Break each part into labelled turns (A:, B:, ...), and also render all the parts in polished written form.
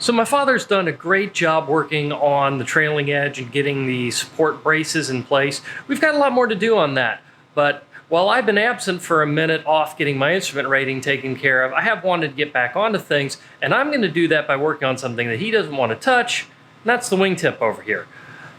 A: So my father's done a great job working on the trailing edge and getting the support braces in place. We've got a lot more to do on that, but while I've been absent for a minute off getting my instrument rating taken care of, I have wanted to get back onto things, and I'm going to do that by working on something that he doesn't want to touch, and that's the wingtip over here.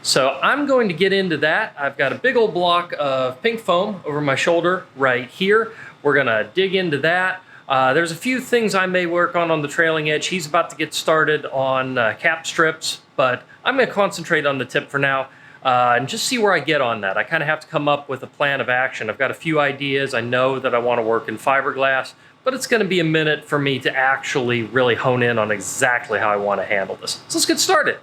A: So I'm going to get into that. I've got a big old block of pink foam over my shoulder right here. We're going to dig into that. There's a few things I may work on the trailing edge. He's about to get started on cap strips, but I'm going to concentrate on the tip for now and just see where I get on that. I kind of have to come up with a plan of action. I've got a few ideas. I know that I want to work in fiberglass, but it's going to be a minute for me to actually really hone in on exactly how I want to handle this. So let's get started.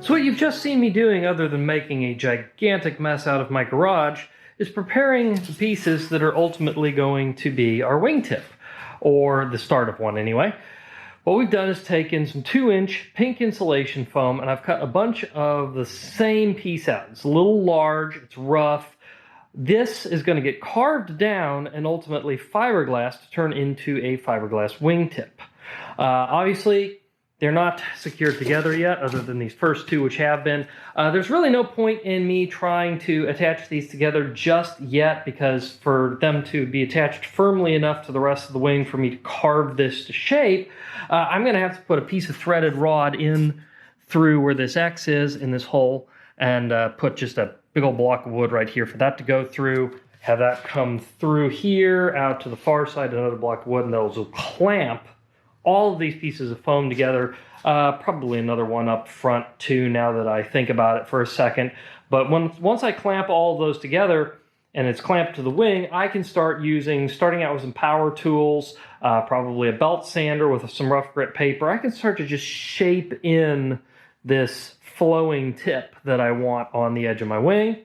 A: So what you've just seen me doing, other than making a gigantic mess out of my garage, is preparing the pieces that are ultimately going to be our wingtip, or the start of one anyway. What we've done is taken some 2-inch pink insulation foam, and I've cut a bunch of the same piece out. It's a little large, it's rough. This is going to get carved down and ultimately fiberglass to turn into a fiberglass wingtip. Obviously, they're not secured together yet, other than these first two, which have been. There's really no point in me trying to attach these together just yet, because for them to be attached firmly enough to the rest of the wing for me to carve this to shape, I'm going to have to put a piece of threaded rod in through where this X is in this hole, and put just a big old block of wood right here for that to go through. Have that come through here, out to the far side, another block of wood, and those will clamp all of these pieces of foam together, probably another one up front too, now that I think about it for a second. But once I clamp all of those together and it's clamped to the wing, I can start starting out with some power tools, probably a belt sander with some rough grit paper. I can start to just shape in this flowing tip that I want on the edge of my wing.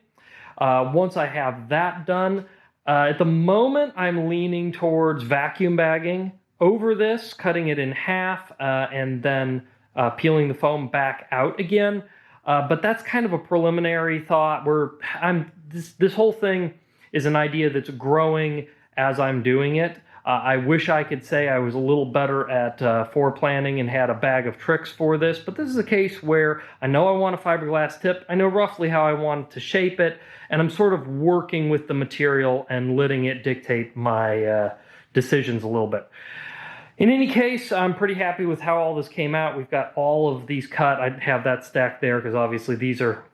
A: Once I have that done, at the moment I'm leaning towards vacuum bagging over this, cutting it in half, and then peeling the foam back out again. But that's kind of a preliminary thought. This whole thing is an idea that's growing as I'm doing it. I wish I could say I was a little better at foreplanning and had a bag of tricks for this, but this is a case where I know I want a fiberglass tip, I know roughly how I want to shape it, and I'm sort of working with the material and letting it dictate my decisions a little bit. In any case, I'm pretty happy with how all this came out. We've got all of these cut. I have that stacked there because obviously these are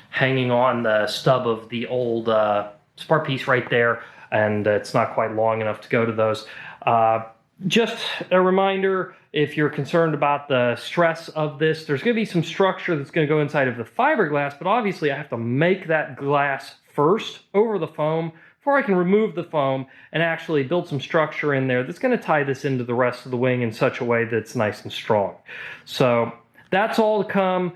A: hanging on the stub of the old spar piece right there, and it's not quite long enough to go to those. Just a reminder, if you're concerned about the stress of this, there's going to be some structure that's going to go inside of the fiberglass, but obviously I have to make that glass first over the foam before I can remove the foam and actually build some structure in there that's going to tie this into the rest of the wing in such a way that's nice and strong. So that's all to come.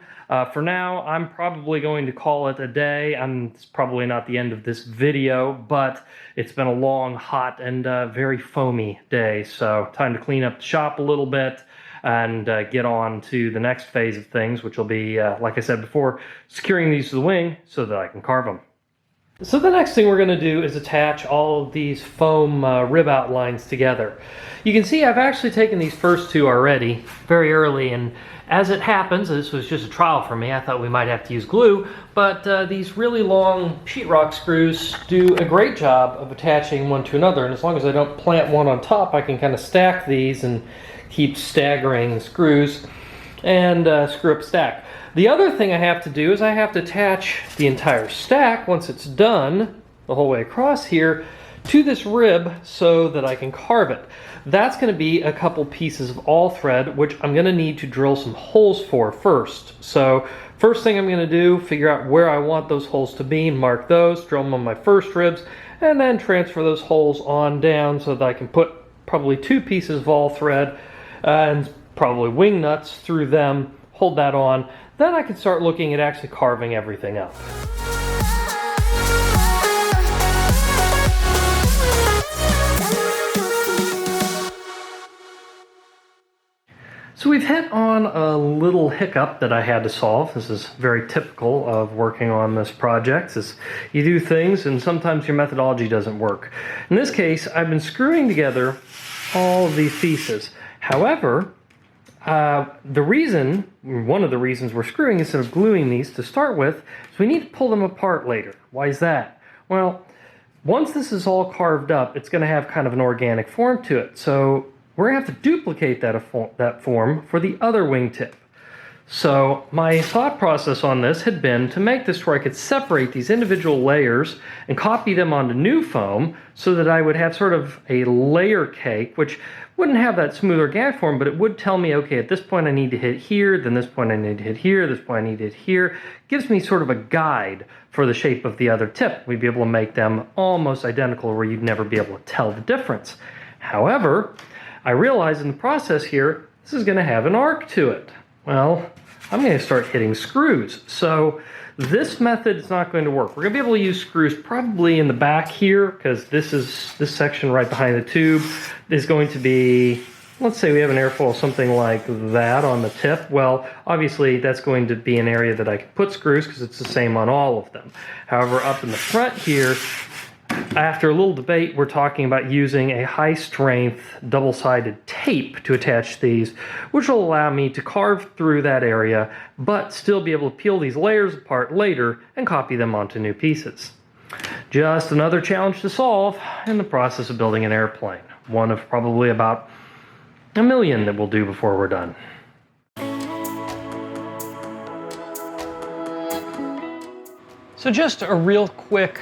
A: For now, I'm probably going to call it a day. It's probably not the end of this video, but it's been a long, hot, and very foamy day. So time to clean up the shop a little bit and get on to the next phase of things, which will be, like I said before, securing these to the wing so that I can carve them. So the next thing we're going to do is attach all of these foam rib outlines together. You can see I've actually taken these first two already very early, and as it happens, this was just a trial for me. I thought we might have to use glue, but these really long sheetrock screws do a great job of attaching one to another, and as long as I don't plant one on top, I can kind of stack these and keep staggering the screws and screw up stack. The other thing I have to do is I have to attach the entire stack, once it's done, the whole way across here, to this rib so that I can carve it. That's going to be a couple pieces of all thread, which I'm going to need to drill some holes for first. So first thing I'm going to do, figure out where I want those holes to be, mark those, drill them on my first ribs, and then transfer those holes on down so that I can put probably 2 pieces of all thread and probably wing nuts through them, hold that on. Then I can start looking at actually carving everything up. So we've hit on a little hiccup that I had to solve. This is very typical of working on this project. Is you do things and sometimes your methodology doesn't work. In this case, I've been screwing together all of these pieces. However, one of the reasons we're screwing instead of gluing these to start with is we need to pull them apart later. Why is that? Well, once this is all carved up, it's going to have kind of an organic form to it. So we're going to have to duplicate that form for the other wingtip. So my thought process on this had been to make this where I could separate these individual layers and copy them onto new foam so that I would have sort of a layer cake, which wouldn't have that smooth organic form, but it would tell me, okay, at this point I need to hit here, then this point I need to hit here, this point I need to hit here. Gives me sort of a guide for the shape of the other tip. We'd be able to make them almost identical where you'd never be able to tell the difference. However, I realize in the process here, this is going to have an arc to it. Well, I'm going to start hitting screws. So this method is not going to work. We're going to be able to use screws probably in the back here because this section right behind the tube is going to be, let's say we have an airfoil something like that on the tip. Well, obviously that's going to be an area that I can put screws because it's the same on all of them. However, up in the front here, after a little debate, we're talking about using a high-strength double-sided tape to attach these, which will allow me to carve through that area, but still be able to peel these layers apart later and copy them onto new pieces. Just another challenge to solve in the process of building an airplane. One of probably about 1 million that we'll do before we're done. So just a real quick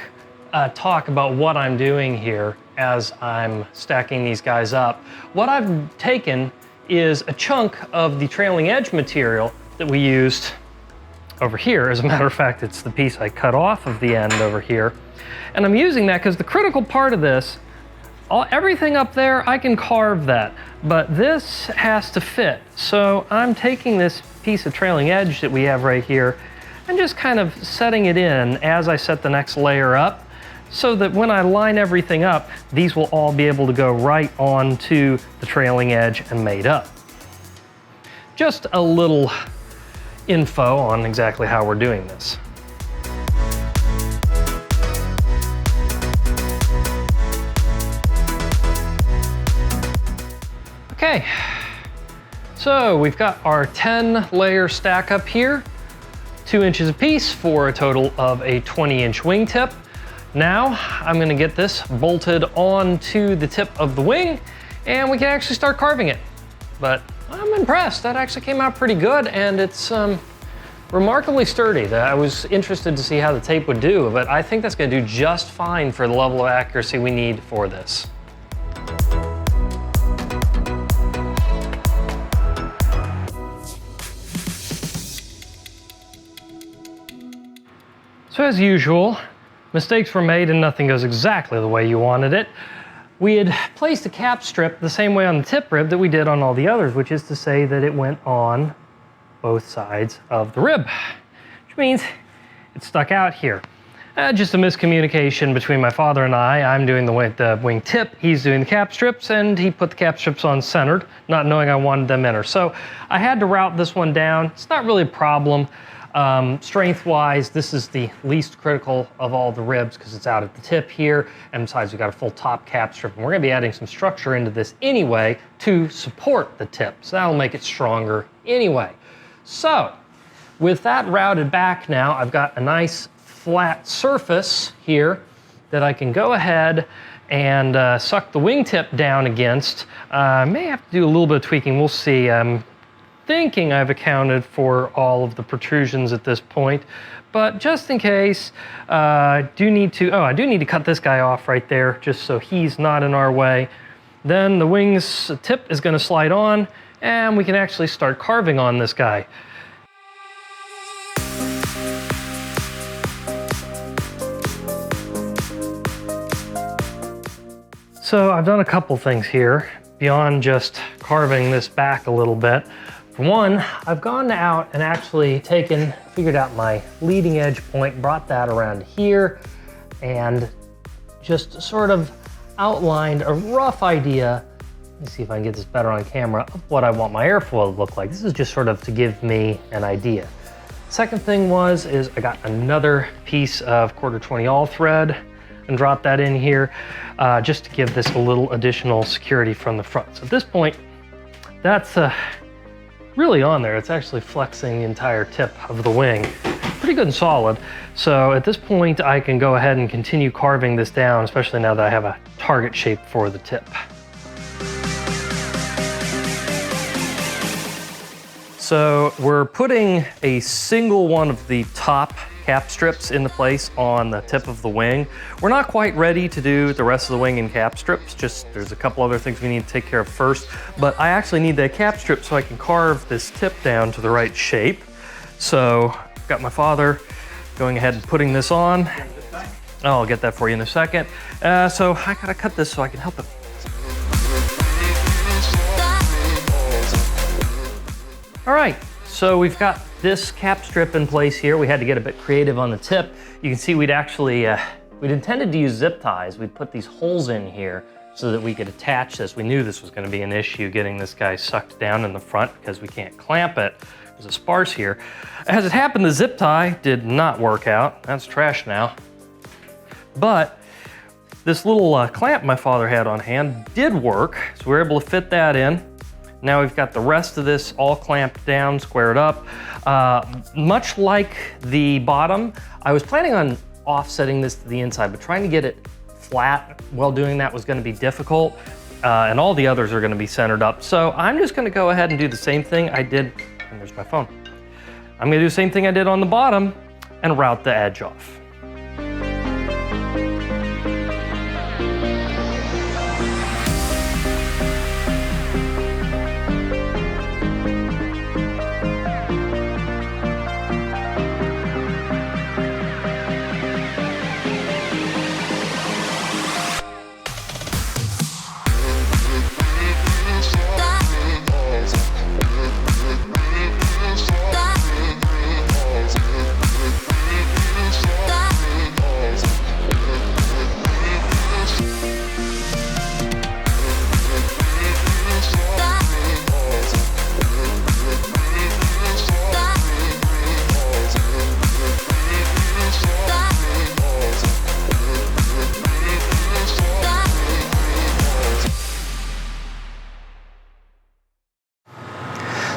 A: talk about what I'm doing here as I'm stacking these guys up. What I've taken is a chunk of the trailing edge material that we used over here. As a matter of fact, it's the piece I cut off of the end over here. And I'm using that because the critical part of this, everything up there, I can carve that, but this has to fit. So I'm taking this piece of trailing edge that we have right here and just kind of setting it in as I set the next layer up, so that when I line everything up, these will all be able to go right onto the trailing edge and mate up. Just a little info on exactly how we're doing this. Okay, so we've got our 10-layer stack up here, 2 inches apiece for a total of a 20-inch wingtip. Now I'm going to get this bolted onto the tip of the wing and we can actually start carving it. But I'm impressed. That actually came out pretty good and it's remarkably sturdy. I was interested to see how the tape would do, but I think that's going to do just fine for the level of accuracy we need for this. So as usual, mistakes were made and nothing goes exactly the way you wanted it. We had placed a cap strip the same way on the tip rib that we did on all the others, which is to say that it went on both sides of the rib, which means it stuck out here. Just a miscommunication between my father and I. I'm doing the wing tip, he's doing the cap strips, and he put the cap strips on centered, not knowing I wanted them inner. So I had to route this one down. It's not really a problem. Strength-wise, this is the least critical of all the ribs because it's out at the tip here, and besides we've got a full top cap strip, and we're going to be adding some structure into this anyway to support the tip, so that'll make it stronger anyway. So, with that routed back now, I've got a nice flat surface here that I can go ahead and suck the wingtip down against. I may have to do a little bit of tweaking, we'll see. thinking I've accounted for all of the protrusions at this point, but just in case, I do need to cut this guy off right there just so he's not in our way. Then the wing's tip is going to slide on and we can actually start carving on this guy. So I've done a couple things here beyond just carving this back a little bit. For one, I've gone out and actually figured out my leading edge point, brought that around here, and just sort of outlined a rough idea. Let me see if I can get this better on camera, of what I want my airfoil to look like. This is just sort of to give me an idea. Second thing is I got another piece of 1/4 all thread and dropped that in here just to give this a little additional security from the front. So at this point, that's really on there. It's actually flexing the entire tip of the wing. Pretty good and solid. So at this point, I can go ahead and continue carving this down, especially now that I have a target shape for the tip. So we're putting a single one of the top cap strips into place on the tip of the wing. We're not quite ready to do the rest of the wing in cap strips, just there's a couple other things we need to take care of first, but I actually need that cap strip so I can carve this tip down to the right shape. So I've got my father going ahead and putting this on. I'll get that for you in a second. So I gotta cut this so I can help him. All right, so we've got this cap strip in place here. We had to get a bit creative on the tip. You can see we'd intended to use zip ties. We'd put these holes in here so that we could attach this. We knew this was gonna be an issue getting this guy sucked down in the front because we can't clamp it. There's a spars here. As it happened, the zip tie did not work out. That's trash now. But this little clamp my father had on hand did work, so we were able to fit that in. Now we've got the rest of this all clamped down, squared up. Much like the bottom, I was planning on offsetting this to the inside, but trying to get it flat while doing that was gonna be difficult, and all the others are gonna be centered up. So I'm just gonna go ahead and do the same thing I did, and there's my phone. I'm gonna do the same thing I did on the bottom and route the edge off.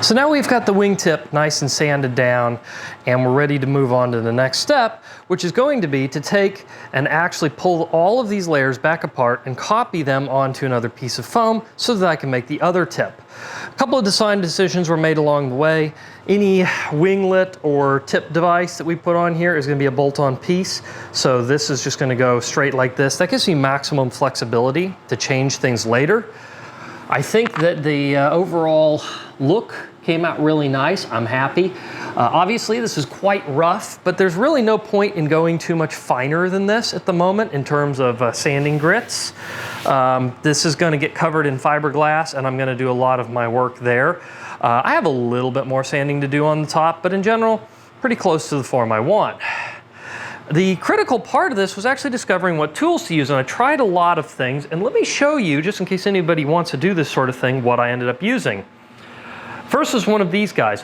A: So now we've got the wingtip nice and sanded down and we're ready to move on to the next step, which is going to be to take and actually pull all of these layers back apart and copy them onto another piece of foam so that I can make the other tip. A couple of design decisions were made along the way. Any winglet or tip device that we put on here is going to be a bolt-on piece. So this is just going to go straight like this. That gives me maximum flexibility to change things later. I think that the overall look came out really nice. I'm happy. Obviously this is quite rough, but there's really no point in going too much finer than this at the moment in terms of sanding grits. This is going to get covered in fiberglass and I'm going to do a lot of my work there. I have a little bit more sanding to do on the top, but in general, pretty close to the form I want. The critical part of this was actually discovering what tools to use, and I tried a lot of things, and let me show you, just in case anybody wants to do this sort of thing, what I ended up using. First is one of these guys,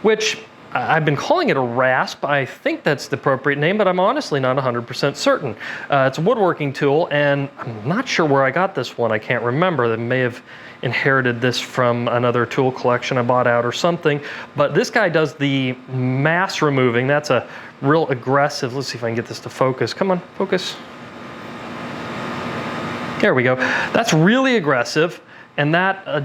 A: which I've been calling it a rasp. I think that's the appropriate name, but I'm honestly not 100% certain. It's a woodworking tool, and I'm not sure where I got this one. I can't remember. I may have inherited this from another tool collection I bought out or something, but this guy does the mass removing. That's a real aggressive, let's see if I can get this to focus. Come on, focus. There we go. That's really aggressive, and that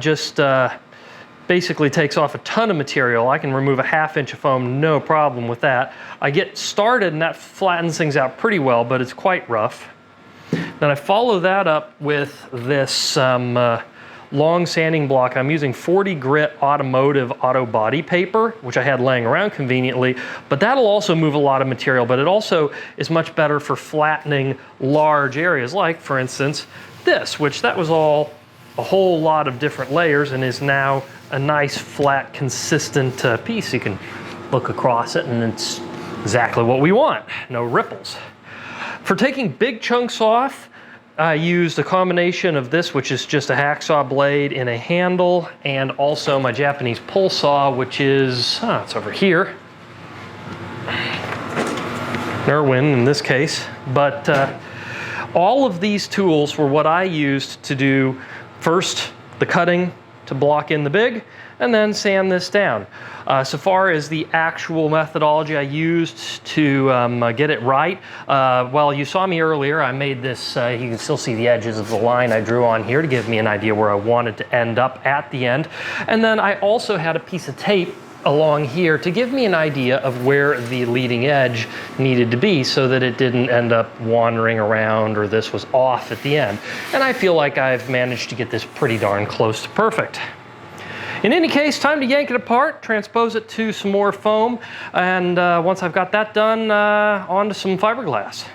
A: basically takes off a ton of material. I can remove a 1/2 inch of foam, no problem with that. I get started and that flattens things out pretty well, but it's quite rough. Then I follow that up with this long sanding block. I'm using 40 grit automotive auto body paper, which I had laying around conveniently, but that'll also move a lot of material, but it also is much better for flattening large areas, like for instance this, which that was all a whole lot of different layers and is now a nice flat consistent piece. You can look across it and it's exactly what we want, no ripples. For taking big chunks off, I used a combination of this, which is just a hacksaw blade in a handle, and also my Japanese pull saw, which is, it's over here. Irwin in this case. But all of these tools were what I used to do first the cutting to block in the big, and then sand this down. So far as the actual methodology I used to get it right, well, you saw me earlier, I made this, you can still see the edges of the line I drew on here to give me an idea where I wanted to end up at the end. And then I also had a piece of tape along here to give me an idea of where the leading edge needed to be so that it didn't end up wandering around or this was off at the end. And I feel like I've managed to get this pretty darn close to perfect. In any case, time to yank it apart, transpose it to some more foam, and once I've got that done, onto some fiberglass.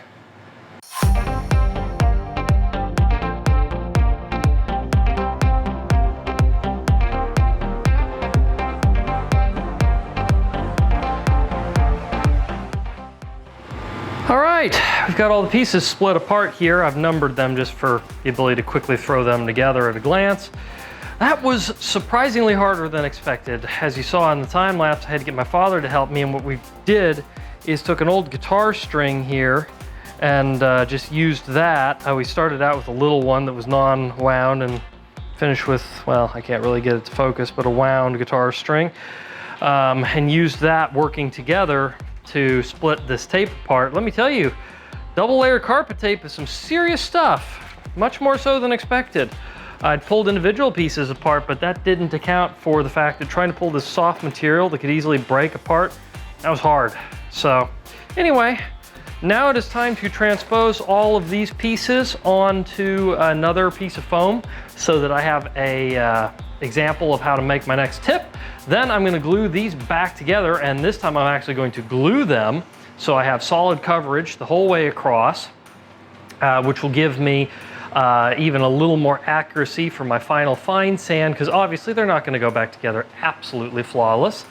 A: All right, we've got all the pieces split apart here. I've numbered them just for the ability to quickly throw them together at a glance. That was surprisingly harder than expected. As you saw in the time lapse, I had to get my father to help me, and what we did is took an old guitar string here and just used that. We started out with a little one that was non-wound and finished with, well, I can't really get it to focus, but a wound guitar string, and used that working together to split this tape apart. Let me tell you, double layer carpet tape is some serious stuff, much more so than expected. I'd pulled individual pieces apart, but that didn't account for the fact that trying to pull this soft material that could easily break apart, that was hard. So anyway, now it is time to transpose all of these pieces onto another piece of foam so that I have a example of how to make my next tip. Then I'm going to glue these back together, and this time I'm actually going to glue them so I have solid coverage the whole way across, which will give me even a little more accuracy for my final fine sand, because obviously they're not going to go back together absolutely flawless.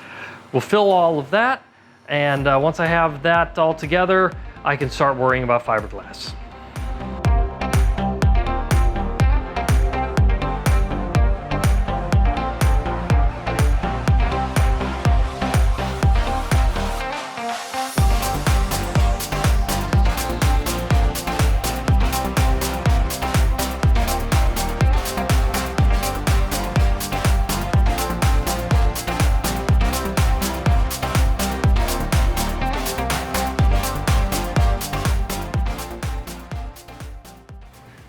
A: We'll fill all of that, and once I have that all together, I can start worrying about fiberglass.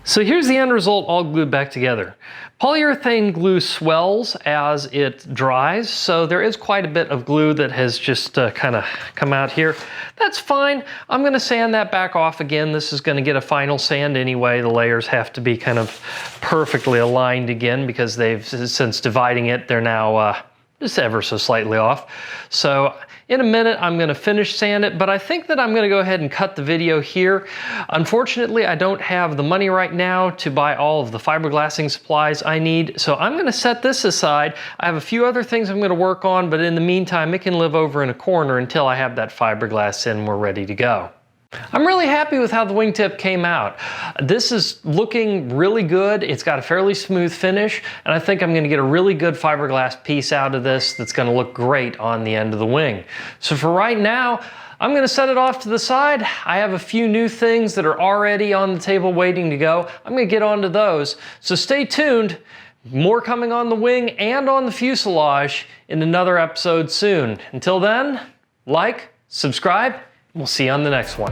A: So here's the end result all glued back together. Polyurethane glue swells as it dries, so there is quite a bit of glue that has just kind of come out here. That's fine. I'm going to sand that back off again. This is going to get a final sand anyway. The layers have to be kind of perfectly aligned again because they've, since dividing it, they're now just ever so slightly off. So in a minute, I'm going to finish sand it, but I think that I'm going to go ahead and cut the video here. Unfortunately, I don't have the money right now to buy all of the fiberglassing supplies I need, so I'm going to set this aside. I have a few other things I'm going to work on, but in the meantime, it can live over in a corner until I have that fiberglass in and we're ready to go. I'm really happy with how the wingtip came out. This is looking really good. It's got a fairly smooth finish, and I think I'm going to get a really good fiberglass piece out of this that's going to look great on the end of the wing. So for right now, I'm going to set it off to the side. I have a few new things that are already on the table waiting to go. I'm going to get onto those. So stay tuned. More coming on the wing and on the fuselage in another episode soon. Until then, like, subscribe, we'll see you on the next one.